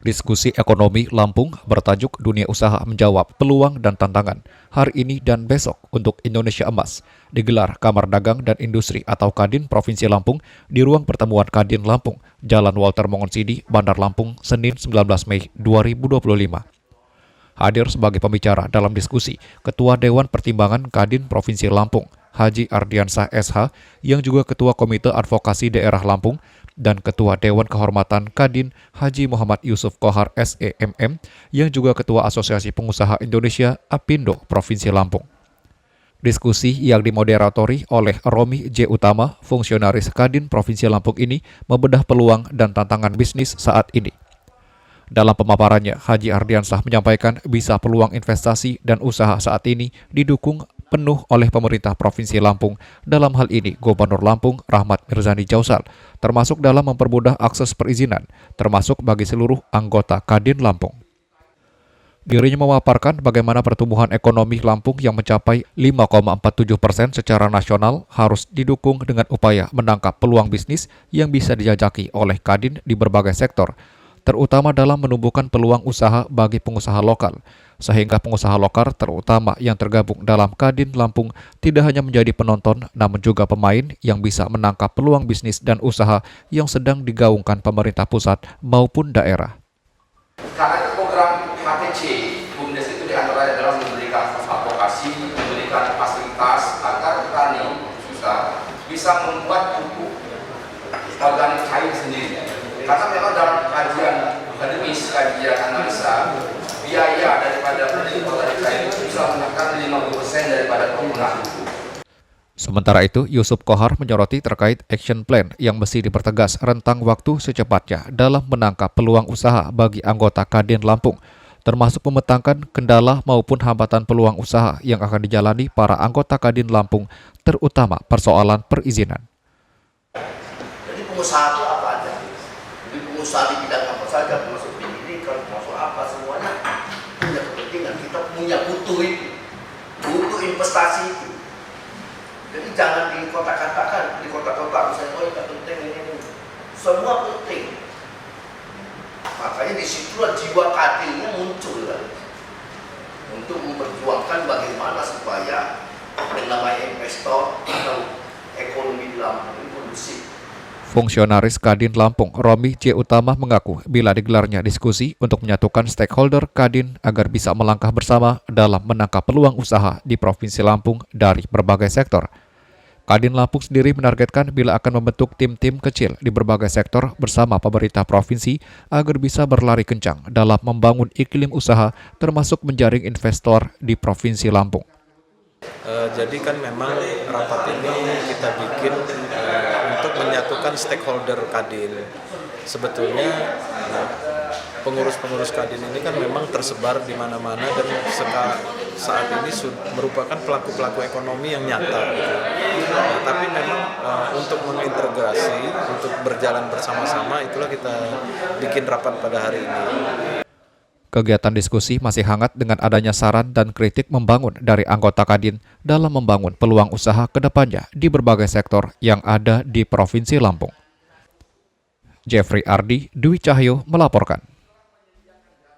Diskusi ekonomi Lampung bertajuk Dunia Usaha Menjawab Peluang dan Tantangan hari ini dan besok untuk Indonesia Emas digelar Kamar Dagang dan Industri atau Kadin Provinsi Lampung di ruang pertemuan Kadin Lampung, Jalan Walter Mongonsidi, Bandar Lampung, Senin 19 Mei 2025. Hadir sebagai pembicara dalam diskusi Ketua Dewan Pertimbangan Kadin Provinsi Lampung, Haji Ardiansah SH, yang juga Ketua Komite Advokasi Daerah Lampung, dan Ketua Dewan Kehormatan Kadin Haji Muhammad Yusuf Kohar SEMM, yang juga Ketua Asosiasi Pengusaha Indonesia APindo Provinsi Lampung. Diskusi yang dimoderatori oleh Romi J. Utama, fungsionaris Kadin Provinsi Lampung ini membedah peluang dan tantangan bisnis saat ini. Dalam pemaparannya, Haji Ardiansah menyampaikan bisa peluang investasi dan usaha saat ini didukung penuh oleh pemerintah Provinsi Lampung, dalam hal ini Gubernur Lampung Rahmat Mirzani Jausal, termasuk dalam mempermudah akses perizinan, termasuk bagi seluruh anggota Kadin Lampung. Dirinya memaparkan bagaimana pertumbuhan ekonomi Lampung yang mencapai 5,47% secara nasional harus didukung dengan upaya menangkap peluang bisnis yang bisa dijajaki oleh Kadin di berbagai sektor, terutama dalam menumbuhkan peluang usaha bagi pengusaha lokal, sehingga pengusaha lokal terutama yang tergabung dalam Kadin Lampung tidak hanya menjadi penonton, namun juga pemain yang bisa menangkap peluang bisnis dan usaha yang sedang digaungkan pemerintah pusat maupun daerah. Karena program HTC, BUMDes itu diantaranya adalah memberikan advokasi, memberikan fasilitas agar petani usaha bisa membuat pupuk organik cair sendiri. Karena memang dalam kajian akademis, kajian analisa, biaya daripada pupuk organik cair itu bisa menekan 50% daripada penggunaan pupuk. Sementara itu, Yusuf Kohar menyoroti terkait action plan yang mesti dipertegas rentang waktu secepatnya dalam menangkap peluang usaha bagi anggota Kadin Lampung, termasuk memetangkan kendala maupun hambatan peluang usaha yang akan dijalani para anggota Kadin Lampung, terutama persoalan perizinan. Jadi pengusaha itu apa aja? Jadi pengusaha di bidang apa saja, termasuk pendidikan, termasuk apa, semuanya punya kepentingan. Kita punya butuh itu, butuh investasi itu. Jadi jangan di kota-katakan, di kota-kota misalnya, oh itu penting ini. Semua penting. Makanya disitulah jiwa Kadinnya muncul kan? Untuk memperjuangkan bagaimana supaya yang namanya investor atau ekonomi di Lampung ini kondusif. Fungsionaris Kadin Lampung, Romi J. Utama mengaku bila digelarnya diskusi untuk menyatukan stakeholder Kadin agar bisa melangkah bersama dalam menangkap peluang usaha di Provinsi Lampung dari berbagai sektor. Kadin Lampung sendiri menargetkan bila akan membentuk tim-tim kecil di berbagai sektor bersama pemerintah provinsi agar bisa berlari kencang dalam membangun iklim usaha termasuk menjaring investor di Provinsi Lampung. Jadi kan memang rapat ini kita bikin untuk menyatukan stakeholder Kadin. Sebetulnya pengurus-pengurus Kadin ini kan memang tersebar di mana-mana dan saat ini merupakan pelaku-pelaku ekonomi yang nyata. Tapi memang untuk mengintegrasi, untuk berjalan bersama-sama, itulah kita bikin rapat pada hari ini. Kegiatan diskusi masih hangat dengan adanya saran dan kritik membangun dari anggota Kadin dalam membangun peluang usaha ke depannya di berbagai sektor yang ada di Provinsi Lampung. Jeffrey Ardi, Dwi Cahyo melaporkan.